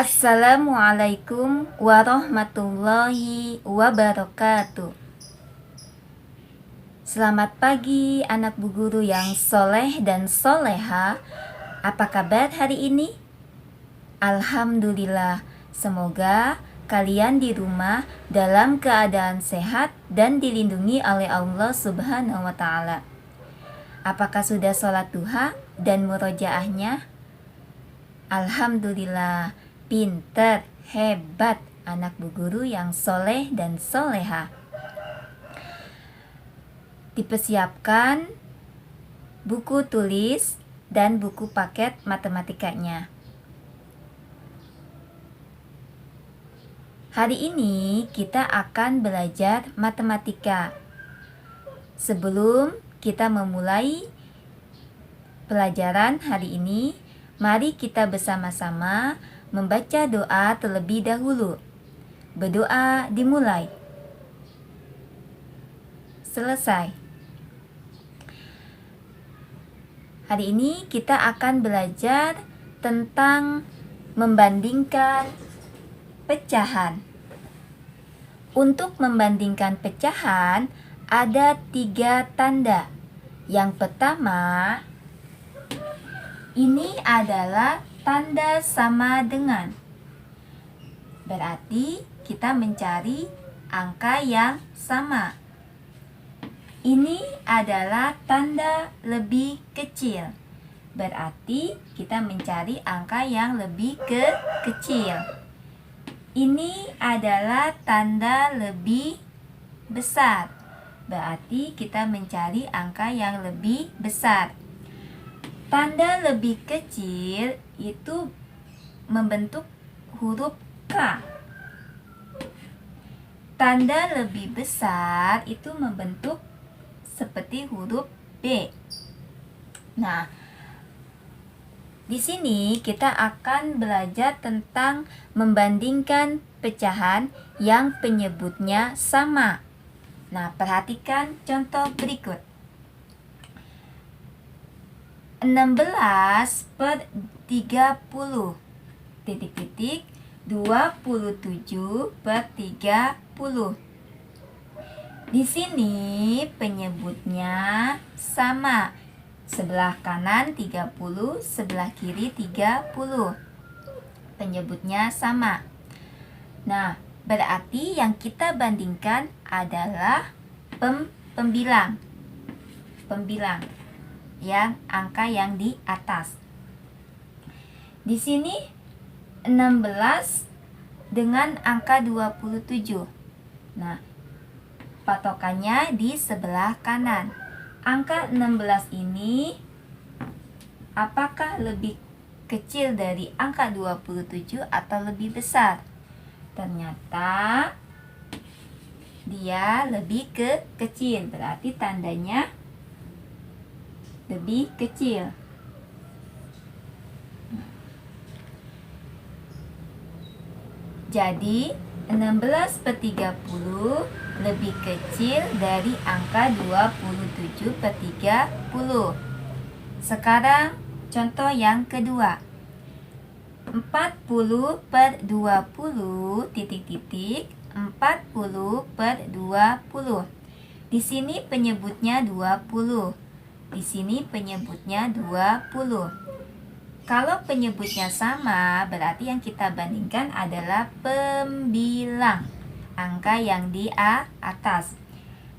Assalamualaikum warahmatullahi wabarakatuh. Selamat pagi anak bu guru yang soleh dan soleha. Apa kabar hari ini? Alhamdulillah. Semoga kalian di rumah dalam keadaan sehat dan dilindungi oleh Allah Subhanahu wa Ta'ala. Apakah sudah sholat duha dan murojaahnya? Alhamdulillah, pinter, hebat anak bu guru yang soleh dan soleha. Dipersiapkan buku tulis dan buku paket matematikanya. Hari ini kita akan belajar matematika. Sebelum kita memulai pelajaran hari ini, mari kita bersama-sama membaca doa terlebih dahulu. Berdoa dimulai. Selesai. Hari ini kita akan belajar tentang membandingkan pecahan. Untuk membandingkan pecahan ada 3 tanda. Yang pertama, ini adalah tanda sama dengan. Berarti kita mencari angka yang sama. Ini adalah tanda lebih kecil. Berarti kita mencari angka yang lebih kecil. Ini adalah tanda lebih besar. Berarti kita mencari angka yang lebih besar. Tanda lebih kecil itu membentuk huruf K. Tanda lebih besar itu membentuk seperti huruf B. Nah, di sini kita akan belajar tentang membandingkan pecahan yang penyebutnya sama. Nah, perhatikan contoh berikut. 16 per 30 titik-titik 27 per 30. Di sini penyebutnya sama. Sebelah kanan 30, sebelah kiri 30. Penyebutnya sama. Nah, berarti yang kita bandingkan adalah pembilang. Pembilang. Yang angka yang di atas. Di sini 16 dengan angka 27. Nah, patokannya di sebelah kanan. Angka 16 ini apakah lebih kecil dari angka 27 atau lebih besar? Ternyata dia lebih kecil. Berarti tandanya lebih kecil. Jadi 16 per 30 lebih kecil dari angka 27 per 30. Sekarang contoh yang kedua. 40 per 20 titik-titik 40 per 20. Di sini penyebutnya 20. Di sini penyebutnya 20. Kalau penyebutnya sama, berarti yang kita bandingkan adalah pembilang. Angka yang di atas.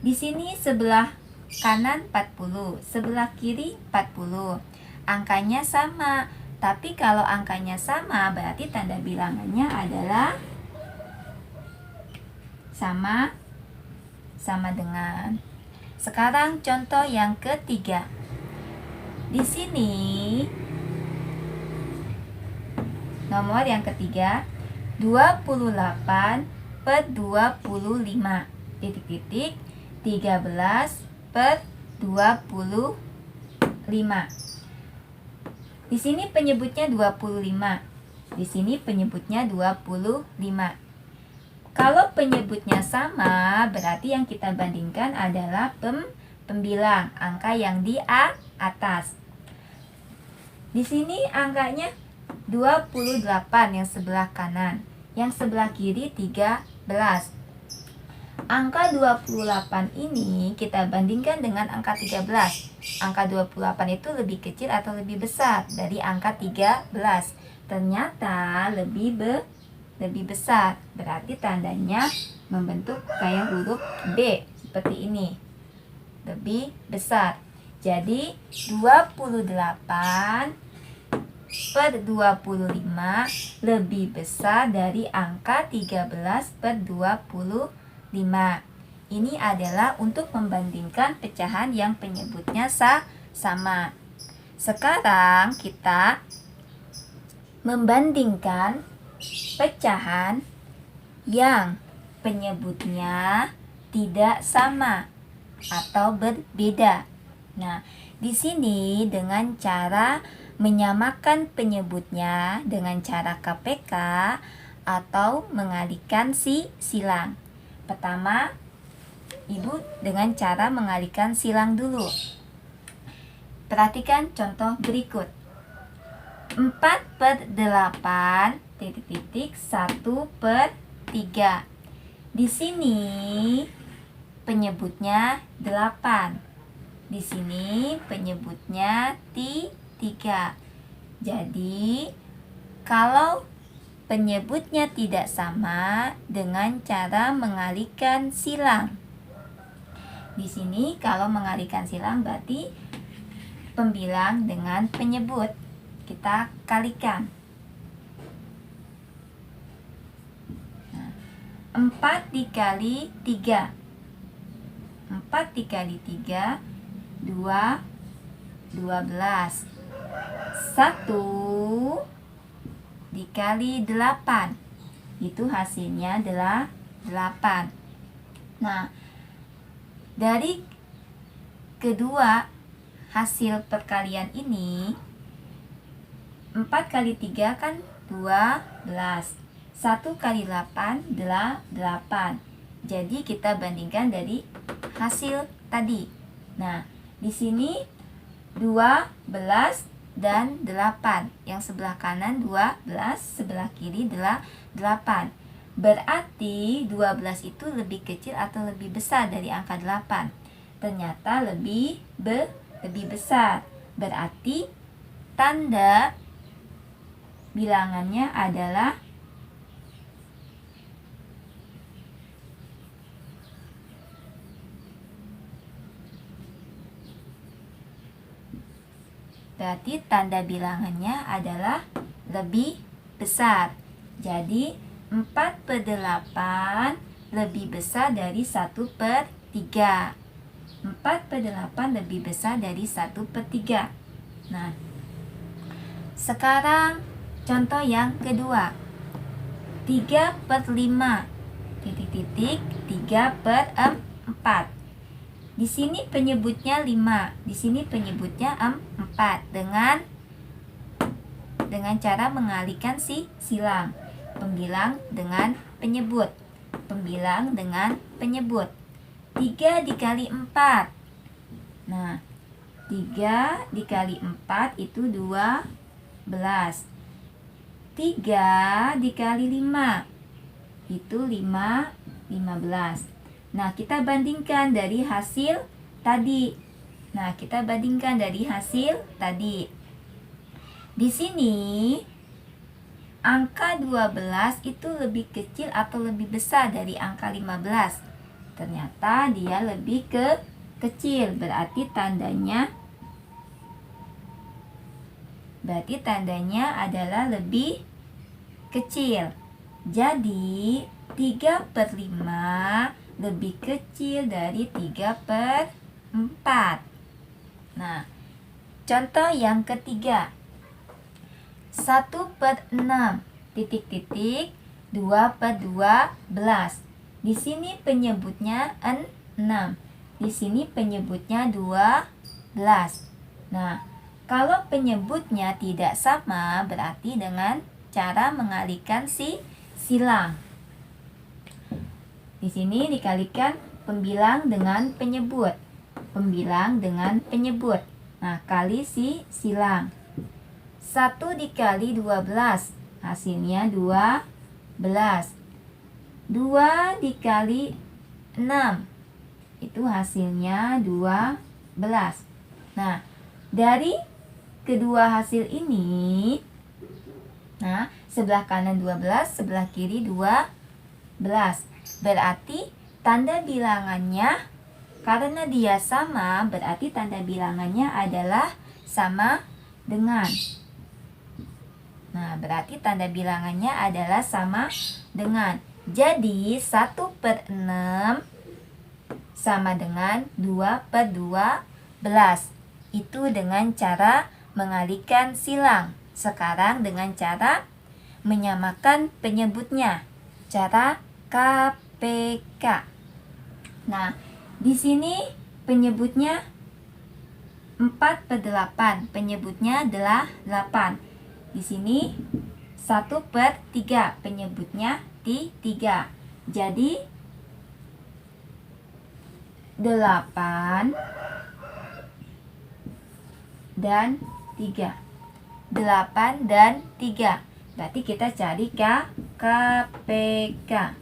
Di sini sebelah kanan 40, sebelah kiri 40. Angkanya sama, tapi kalau angkanya sama berarti tanda bilangannya adalah sama dengan. Sekarang contoh yang ketiga. Di sini nomor yang ketiga 28 per 25 titik-titik 13 per 25. Di sini penyebutnya 25. Di sini penyebutnya 25. Kalau penyebutnya sama, berarti yang kita bandingkan adalah pembilang, angka yang di atas. Di sini angkanya 28 yang sebelah kanan. Yang sebelah kiri 13. Angka 28 ini kita bandingkan dengan angka 13. Angka 28 itu lebih kecil atau lebih besar dari angka 13? Ternyata lebih besar. Berarti tandanya membentuk kayak huruf B seperti ini. Lebih besar. Jadi 28 per 25 lebih besar dari angka 13 per 25. Ini adalah untuk membandingkan pecahan yang penyebutnya sama. Sekarang kita membandingkan pecahan yang penyebutnya tidak sama atau berbeda. Nah, di sini dengan cara menyamakan penyebutnya dengan cara KPK atau mengalihkan silang. Pertama, Ibu dengan cara mengalihkan silang dulu. Perhatikan contoh berikut. 4/8 1/3. Di sini penyebutnya 8. Di sini penyebutnya 3. Jadi, kalau penyebutnya tidak sama dengan cara mengalihkan silang. Di sini kalau mengalihkan silang berarti pembilang dengan penyebut. Kita kalikan. 4 dikali 3. 4 dikali 3 12. 1 dikali 8. Itu hasilnya adalah 8. Nah, dari kedua hasil perkalian ini 4 kali 3 kan 12. 1 kali 8 8. Jadi kita bandingkan dari hasil tadi. Nah, di sini 12 dan 8. Yang sebelah kanan 12, sebelah kiri 8. Berarti 12 itu lebih kecil atau lebih besar dari angka 8. Ternyata lebih besar. Berarti tanda bilangannya adalah lebih besar. Jadi 4/8 lebih besar dari 1/3. 4/8 lebih besar dari 1/3. Nah, sekarang contoh yang kedua. 3/5 3/4. Di sini penyebutnya 5, di sini penyebutnya 4 dengan cara mengalihkan silang. Pembilang dengan penyebut. 3 dikali 4. Nah, 3 dikali 4 itu 12. 3 dikali 5 itu 15. Nah, kita bandingkan dari hasil tadi. Di sini angka 12 itu lebih kecil atau lebih besar dari angka 15. Ternyata dia lebih kecil, berarti tandanya adalah lebih kecil. Jadi 3/5 lebih kecil dari 3/4. Nah, contoh yang ketiga. 1/6 2/12. Di sini penyebutnya 6. Di sini penyebutnya 12. Nah, kalau penyebutnya tidak sama berarti dengan cara mengalihkan silang. Di sini dikalikan pembilang dengan penyebut. Nah, kali silang. 1 dikali 12, hasilnya 12. 2 dikali 6, itu hasilnya 12. Nah, dari kedua hasil ini, nah, sebelah kanan 12, sebelah kiri 12. Berarti tanda bilangannya, karena dia sama, berarti tanda bilangannya adalah sama dengan. Nah, berarti tanda bilangannya adalah sama dengan. Jadi 1/6 sama dengan 2/12. Itu dengan cara mengalihkan silang. Sekarang dengan cara menyamakan penyebutnya. Cara KPK. Nah, di sini penyebutnya 4/8. Penyebutnya adalah 8. Di sini 1/3. Penyebutnya 3. Jadi 8 dan 3. 8 dan 3. Berarti kita cari KPK.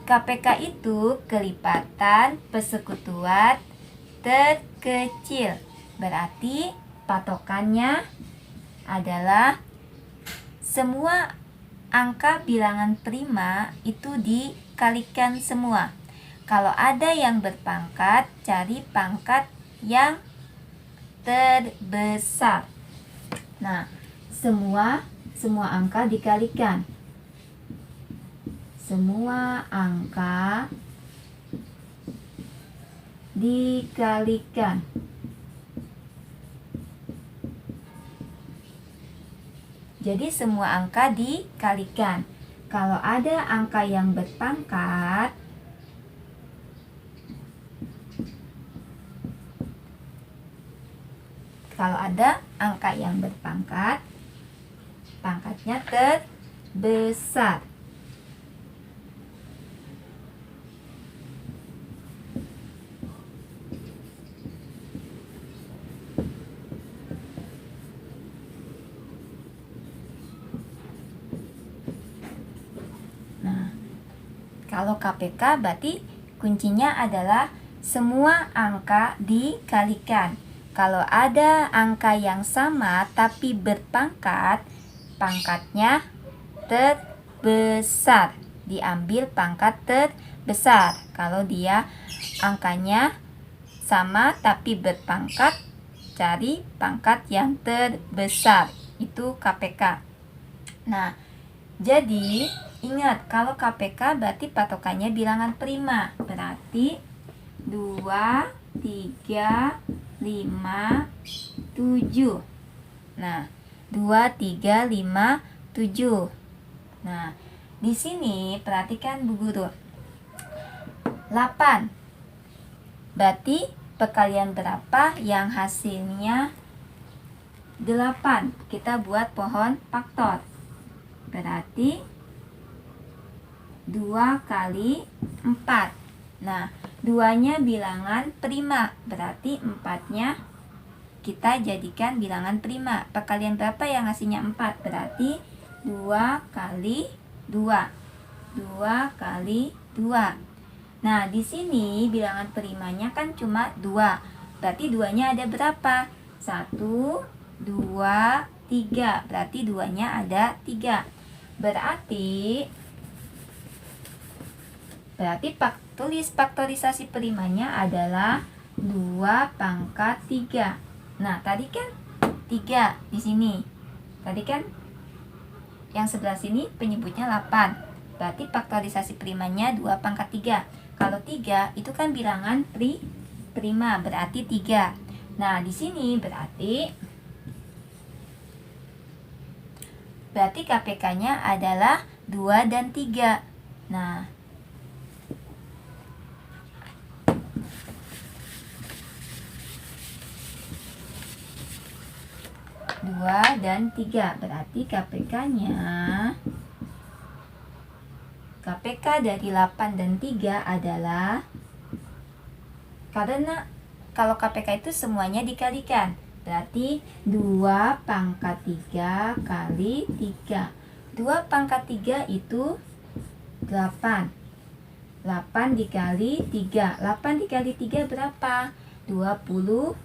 KPK itu kelipatan persekutuan terkecil. Berarti patokannya adalah semua angka bilangan prima itu dikalikan semua. Kalau ada yang berpangkat, cari pangkat yang terbesar. Nah, semua angka dikalikan. Semua angka dikalikan. Jadi semua angka dikalikan. Kalau ada angka yang berpangkat, pangkatnya terbesar. Nah, kalau KPK berarti kuncinya adalah semua angka dikalikan. Kalau ada angka yang sama tapi berpangkat, pangkatnya terbesar. Diambil pangkat terbesar. Kalau dia angkanya sama tapi berpangkat, cari pangkat yang terbesar. Itu KPK. Nah, jadi ingat kalau KPK berarti patokannya bilangan prima. Berarti 2, 3, 5, 7. Nah, 2, 3, 5, 7. Nah, di sini perhatikan Bu Guru. 8. Berarti perkalian berapa yang hasilnya 8? Kita buat pohon faktor. Berarti 2 kali 4. Nah, 2-nya bilangan prima, berarti 4-nya kita jadikan bilangan prima. Perkalian berapa yang hasilnya 4? Berarti 2 kali 2. 2 kali 2. Nah, di sini bilangan primanya kan cuma 2. Berarti 2-nya ada berapa? 1, 2, 3. Berarti 2-nya ada 3. Berarti tulis faktorisasi primanya adalah 2 pangkat 3. Nah, tadi kan 3 di sini. Tadi kan yang sebelah sini penyebutnya 8. Berarti faktorisasi primanya 2 pangkat 3. Kalau 3 itu kan bilangan prima, berarti 3. Nah, di sini berarti KPK-nya adalah 2 dan 3. Nah, 2 dan 3. Berarti KPK dari 8 dan 3 adalah, karena kalau KPK itu semuanya dikalikan. Berarti 2 pangkat 3 kali 3. 2 pangkat 3 itu 8. 8 dikali 3. 8 dikali 3 berapa? 24.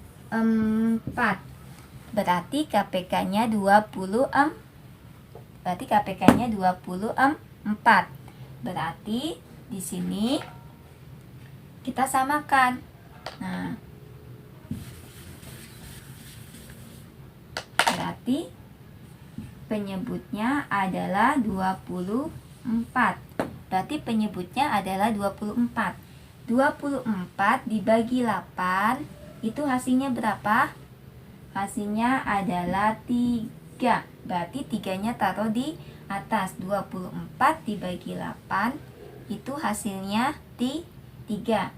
Berarti KPK-nya 24. Berarti di sini kita samakan. Nah, berarti penyebutnya adalah 24. Berarti penyebutnya adalah 24. 24 dibagi 8 itu hasilnya berapa? Hasilnya adalah 3. Berarti 3-nya taruh di atas. 24 dibagi 8 itu hasilnya 3.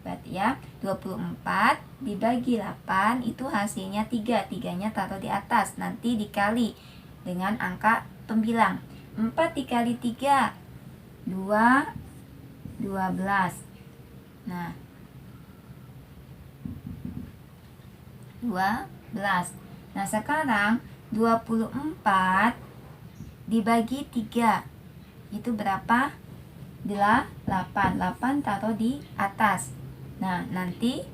Berarti ya 24 dibagi 8 itu hasilnya 3. 3-nya taruh di atas. Nanti dikali dengan angka pembilang. 4 dikali 3 12. Nah, 12. Nah, sekarang 24 dibagi 3 itu berapa? 8. 8 taruh di atas. Nah, nanti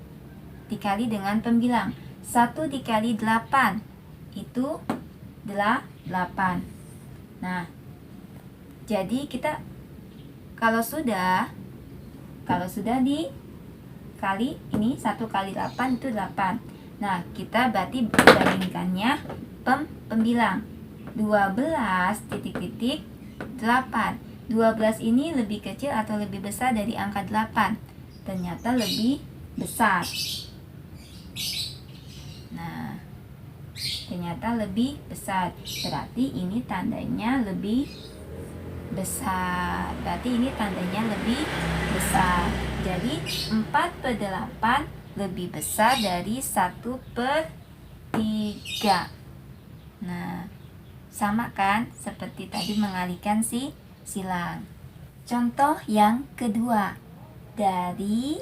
dikali dengan pembilang. 1 dikali 8 itu 8. Nah, jadi kita kalau sudah dikali ini 1 kali 8 itu 8. Nah, kita berarti bandingkannya pembilang. 12 titik-titik 8. 12 ini lebih kecil atau lebih besar dari angka 8? Ternyata lebih besar. Nah, ternyata lebih besar. Berarti ini tandanya lebih besar. Jadi 4/8 lebih besar dari 1/3. Nah, sama kan seperti tadi mengalihkan silang. Contoh yang kedua, dari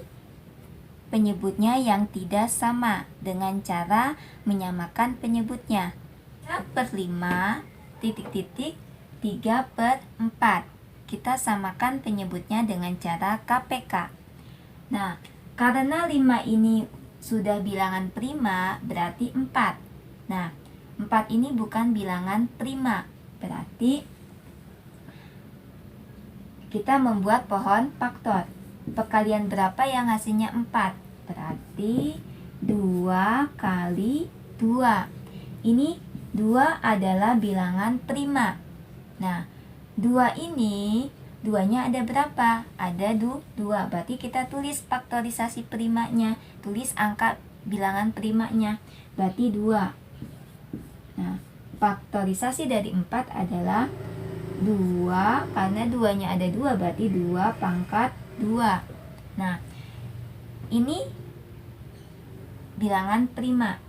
penyebutnya yang tidak sama dengan cara menyamakan penyebutnya. 3/5 titik-titik 3/4. Kita samakan penyebutnya dengan cara KPK. Nah, karena 5 ini sudah bilangan prima, berarti 4. Nah, 4 ini bukan bilangan prima. Berarti kita membuat pohon faktor. Perkalian berapa yang hasilnya 4? Berarti 2 kali 2. Ini 2 adalah bilangan prima. Nah, 2 ini 2-nya ada berapa? Ada 2. Berarti kita tulis faktorisasi primanya. Tulis angka bilangan primanya. Berarti 2. Nah, faktorisasi dari 4 adalah 2. Karena 2-nya ada 2, berarti 2 pangkat 2. Nah, ini bilangan prima.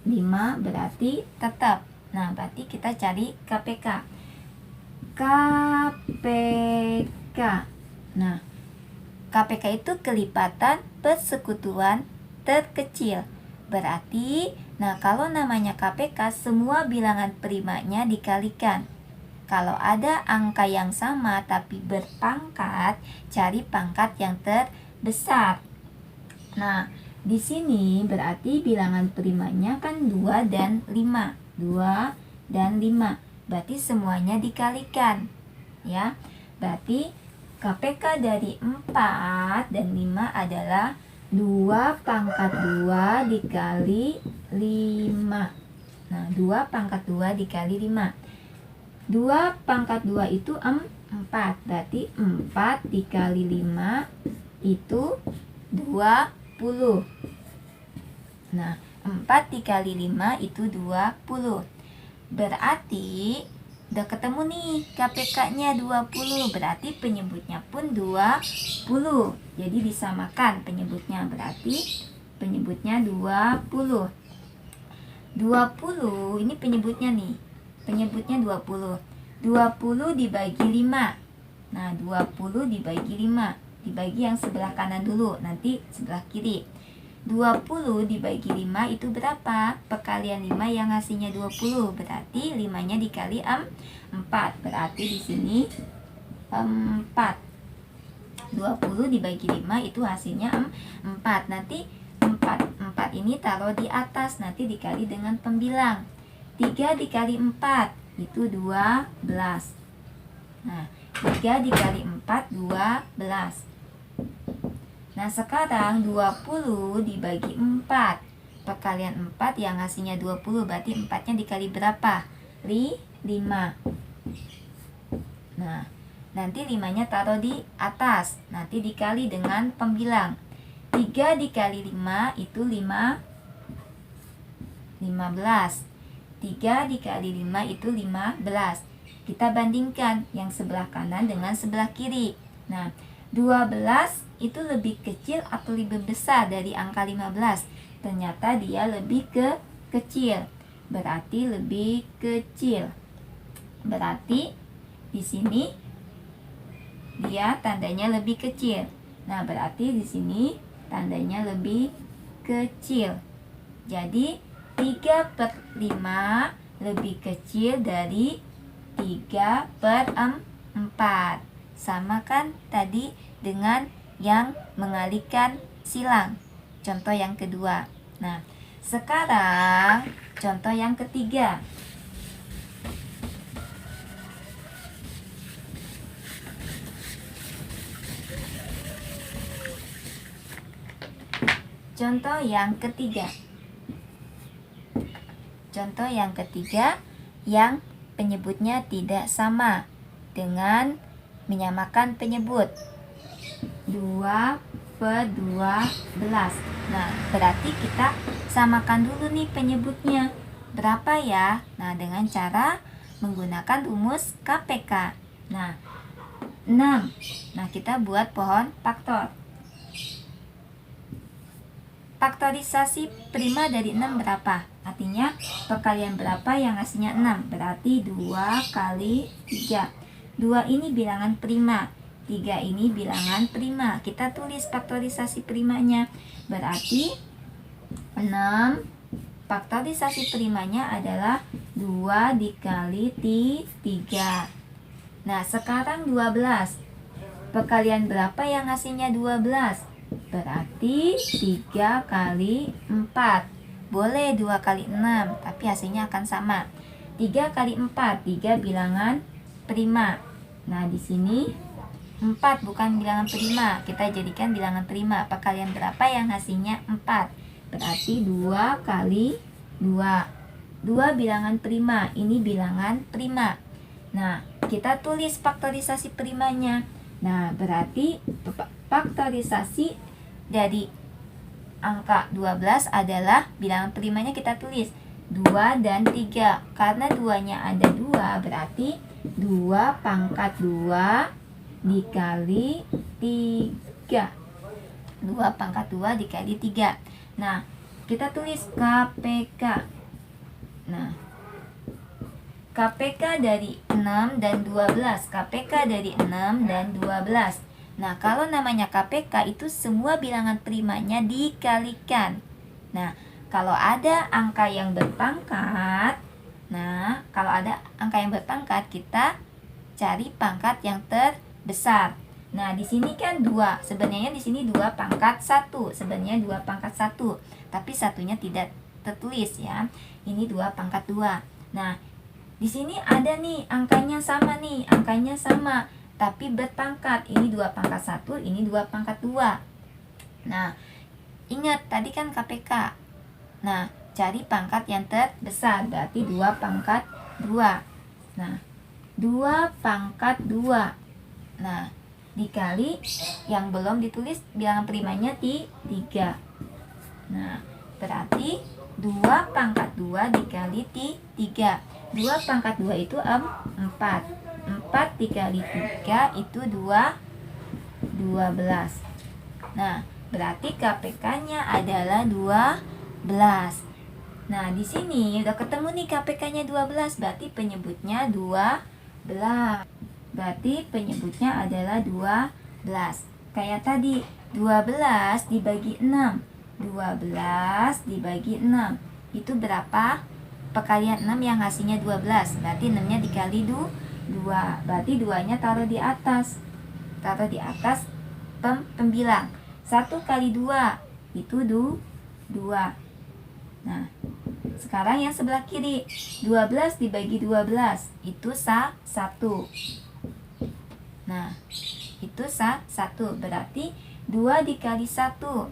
5 berarti tetap. Nah, berarti kita cari KPK. Nah, KPK itu kelipatan persekutuan terkecil. Berarti, nah kalau namanya KPK, semua bilangan primanya dikalikan. Kalau ada angka yang sama tapi berpangkat, cari pangkat yang terbesar. Nah, di sini berarti bilangan primanya kan 2 dan 5. 2 dan 5. Berarti semuanya dikalikan. Ya. Berarti KPK dari 4 dan 5 adalah 2 pangkat 2 dikali 5. Nah, 2 pangkat 2 dikali 5. 2 pangkat 2 itu 4. Berarti 4 dikali 5 itu 20. Nah, 4 dikali 5 itu 20. Berarti udah ketemu nih KPK-nya 20. Berarti penyebutnya pun 20. Jadi disamakan penyebutnya. Berarti penyebutnya 20. 20 ini penyebutnya nih. Penyebutnya 20. 20 dibagi 5. Nah, 20 dibagi 5. Dibagi yang sebelah kanan dulu, nanti sebelah kiri. 20 dibagi 5 itu berapa? Perkalian 5 yang hasilnya 20. Berarti 5-nya dikali 4. Berarti di sini 4. 20 dibagi 5 itu hasilnya 4. Nanti 4 ini taruh di atas, nanti dikali dengan pembilang. 3 dikali 4 itu 12. Nah, 3 dikali 4 12. Nah, sekarang 20 dibagi 4. Perkalian 4 yang hasilnya 20, berarti 4-nya dikali berapa? 5. Nah, nanti 5-nya taruh di atas. Nanti dikali dengan pembilang. 3 dikali 5 itu 15. 3 dikali 5 itu 15. Kita bandingkan yang sebelah kanan dengan sebelah kiri. Nah, 12 itu lebih kecil atau lebih besar dari angka 15? Ternyata dia lebih kecil. Berarti lebih kecil. Berarti di sini dia tandanya lebih kecil. Nah, berarti di sini tandanya lebih kecil. Jadi 3/5 lebih kecil dari 3/4. Sama kan tadi dengan yang mengalihkan silang. Contoh yang kedua. Nah, sekarang contoh yang ketiga. Contoh yang ketiga. Contoh yang ketiga yang penyebutnya tidak sama dengan menyamakan penyebut. 2/12. Nah, berarti kita samakan dulu nih penyebutnya. Berapa ya? Nah, dengan cara menggunakan rumus KPK. Nah, 6. Nah, kita buat pohon faktor. Faktorisasi prima dari 6 berapa? Artinya perkalian berapa yang hasilnya 6? Berarti 2 kali 3. 2 ini bilangan prima, 3 ini bilangan prima. Kita tulis faktorisasi primanya. Berarti 6 faktorisasi primanya adalah 2 dikali 3. Nah, sekarang 12. Perkalian berapa yang hasilnya 12? Berarti 3 kali 4. Boleh 2 kali 6, tapi hasilnya akan sama. 3 kali 4, 3 bilangan prima. Nah, di sini 4 bukan bilangan prima, kita jadikan bilangan prima. Perkalian berapa yang hasilnya 4? Berarti 2 kali 2. 2 bilangan prima, ini bilangan prima. Nah, kita tulis faktorisasi primanya. Nah, berarti faktorisasi dari angka 12 adalah bilangan primanya kita tulis 2 dan 3. Karena 2-nya ada 2, berarti 2 pangkat 2 dikali 3. 2 pangkat 2 dikali 3. Nah, kita tulis KPK. Nah, KPK dari 6 dan 12. KPK dari 6 dan 12. Nah, kalau namanya KPK itu semua bilangan primanya dikalikan. Nah, kalau ada angka yang berpangkat, kita cari pangkat yang terbesar. Nah, di sini kan 2. Sebenarnya di sini 2 pangkat 1. Sebenarnya 2 pangkat 1. Tapi satunya tidak tertulis ya. Ini 2 pangkat 2. Nah, di sini ada nih angkanya sama nih, tapi berpangkat. Ini 2 pangkat 1, ini 2 pangkat 2. Nah, ingat tadi kan KPK. Nah, cari pangkat yang terbesar, berarti 2 pangkat 2. Nah, 2 pangkat 2. Nah, dikali yang belum ditulis bilangan primanya 3. Nah, berarti 2 pangkat 2 dikali 3. 2 pangkat 2 itu 4. 4 dikali 3 itu 12. Nah, berarti KPK-nya adalah 12. Nah, di sini udah ketemu nih KPK-nya 12, berarti penyebutnya 12. Berarti penyebutnya adalah 12. Kayak tadi, 12 dibagi 6. 12 dibagi 6. Itu berapa? Perkalian 6 yang hasilnya 12. Berarti 6-nya dikali 2. Berarti 2-nya taruh di atas. Taruh di atas pembilang. 1 kali 2 itu 2. Nah, sekarang yang sebelah kiri. 12 dibagi 12 itu 1. Nah, itu 1. Berarti 2 dikali 1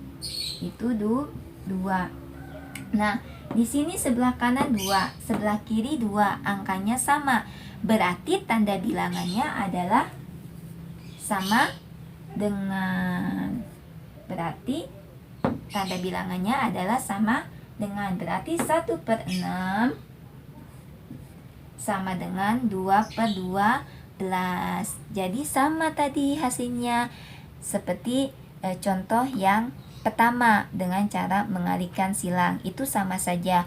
itu 2. Nah, di sini sebelah kanan 2, sebelah kiri 2, angkanya sama. Berarti tanda bilangannya adalah sama dengan. Berarti tanda bilangannya adalah sama dengan. Berarti 1/6 sama dengan 2/12. Jadi sama tadi hasilnya. Seperti contoh yang pertama dengan cara mengalihkan silang, itu sama saja.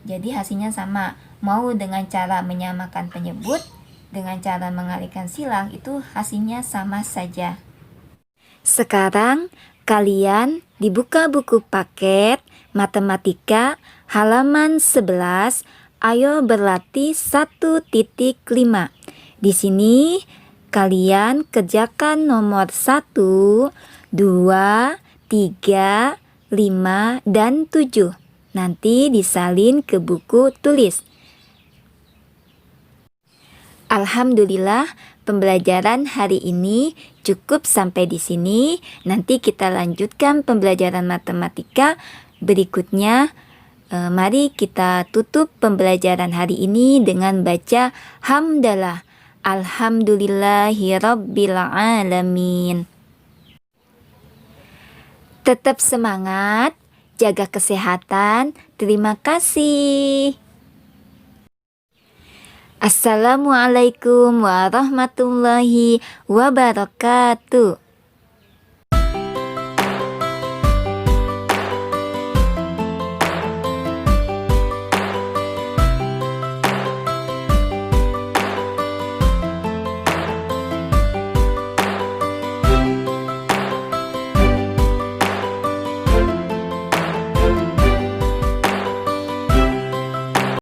Jadi hasilnya sama. Mau dengan cara menyamakan penyebut, dengan cara mengalihkan silang, itu hasilnya sama saja. Sekarang kalian dibuka buku paket matematika halaman 11. Ayo berlatih 1.5. Di sini kalian kerjakan nomor 1, 2, 3, 5, dan 7. Nanti disalin ke buku tulis. Alhamdulillah, pembelajaran hari ini cukup sampai di sini. Nanti kita lanjutkan pembelajaran matematika berikutnya. Mari kita tutup pembelajaran hari ini dengan baca hamdalah. Alhamdulillahirabbil alamin. Tetap semangat, jaga kesehatan. Terima kasih. Assalamualaikum warahmatullahi wabarakatuh.